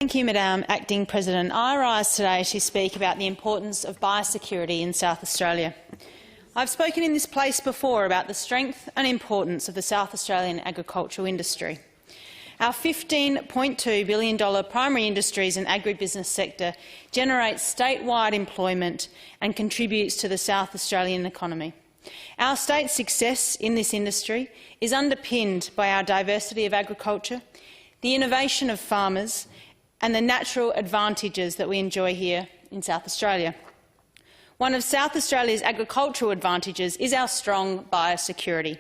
Thank you, Madam Acting President. I rise today to speak about the importance of biosecurity in South Australia. I've spoken in this place before about the strength and importance of the South Australian agricultural industry. Our $15.2 billion primary industries and agribusiness sector generates statewide employment and contributes to the South Australian economy. Our state's success in this industry is underpinned by our diversity of agriculture, the innovation of farmers and the natural advantages that we enjoy here in South Australia. One of South Australia's agricultural advantages is our strong biosecurity.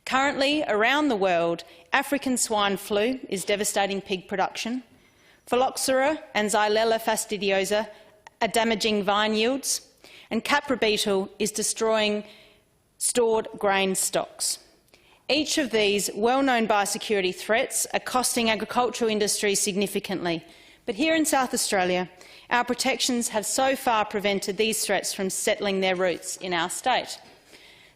Currently, around the world, African swine flu is devastating pig production, phylloxera and Xylella fastidiosa are damaging vine yields, and capra beetle is destroying stored grain stocks. Each of these well-known biosecurity threats are costing agricultural industries significantly, but here in South Australia, our protections have so far prevented these threats from settling their roots in our state.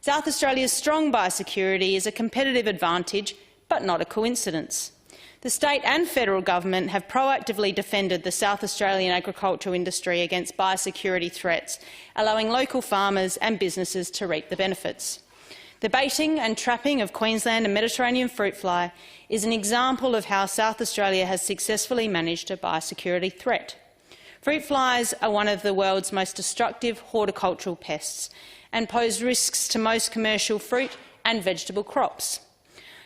South Australia's strong biosecurity is a competitive advantage, but not a coincidence. The state and federal government have proactively defended the South Australian agricultural industry against biosecurity threats, allowing local farmers and businesses to reap the benefits. The baiting and trapping of Queensland and Mediterranean fruit fly is an example of how South Australia has successfully managed a biosecurity threat. Fruit flies are one of the world's most destructive horticultural pests and pose risks to most commercial fruit and vegetable crops.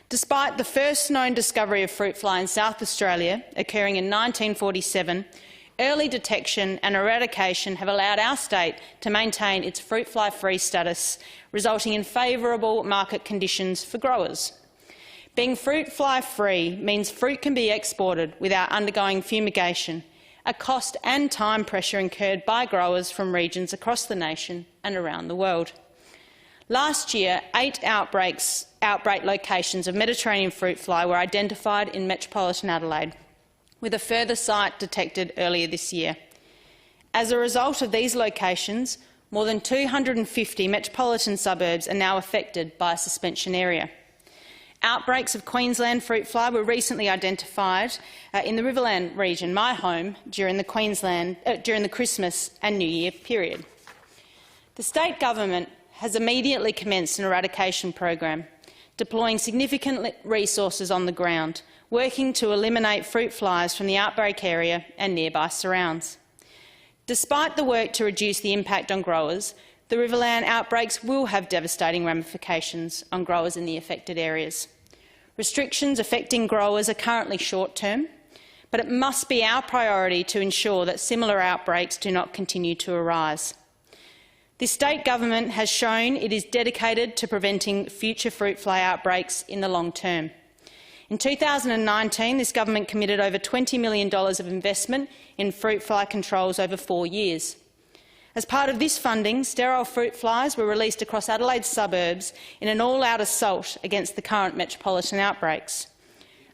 Despite the first known discovery of fruit fly in South Australia occurring in 1947, early detection and eradication have allowed our state to maintain its fruit fly-free status, resulting in favourable market conditions for growers. Being fruit fly-free means fruit can be exported without undergoing fumigation, a cost and time pressure incurred by growers from regions across the nation and around the world. Last year, 8 outbreak locations of Mediterranean fruit fly were identified in metropolitan Adelaide, with a further site detected earlier this year. As a result of these locations, more than 250 metropolitan suburbs are now affected by a suspension area. Outbreaks of Queensland fruit fly were recently identified in the Riverland region, my home, during the Christmas and New Year period. The state government has immediately commenced an eradication program, deploying significant resources on the ground, working to eliminate fruit flies from the outbreak area and nearby surrounds. Despite the work to reduce the impact on growers, the Riverland outbreaks will have devastating ramifications on growers in the affected areas. Restrictions affecting growers are currently short-term, but it must be our priority to ensure that similar outbreaks do not continue to arise. The state government has shown it is dedicated to preventing future fruit fly outbreaks in the long term. In 2019, this government committed over $20 million of investment in fruit fly controls over 4 years. As part of this funding, sterile fruit flies were released across Adelaide's suburbs in an all-out assault against the current metropolitan outbreaks.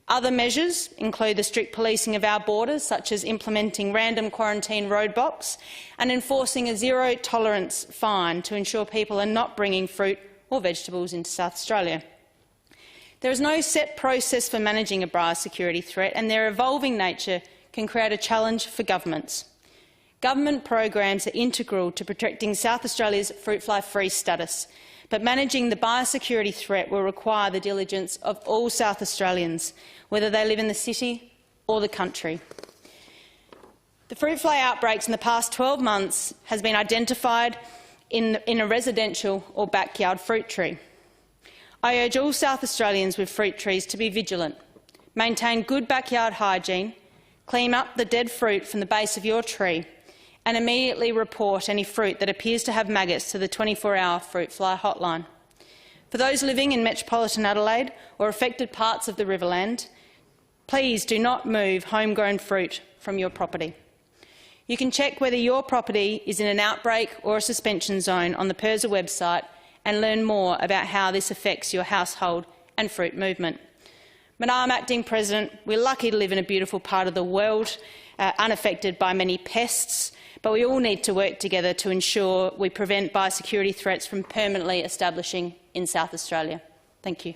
Other measures include the strict policing of our borders, such as implementing random quarantine roadblocks and enforcing a zero-tolerance fine to ensure people are not bringing fruit or vegetables into South Australia. There is no set process for managing a biosecurity threat, and their evolving nature can create a challenge for governments. Government programs are integral to protecting South Australia's fruit fly-free status, but managing the biosecurity threat will require the diligence of all South Australians, whether they live in the city or the country. The fruit fly outbreaks in the past 12 months has been identified in a residential or backyard fruit tree. I urge all South Australians with fruit trees to be vigilant, maintain good backyard hygiene, clean up the dead fruit from the base of your tree, and immediately report any fruit that appears to have maggots to the 24-hour fruit fly hotline. For those living in metropolitan Adelaide or affected parts of the Riverland, please do not move homegrown fruit from your property. You can check whether your property is in an outbreak or a suspension zone on the PIRSA website and learn more about how this affects your household and fruit movement. Madam Acting President, we're lucky to live in a beautiful part of the world, unaffected by many pests, but we all need to work together to ensure we prevent biosecurity threats from permanently establishing in South Australia. Thank you.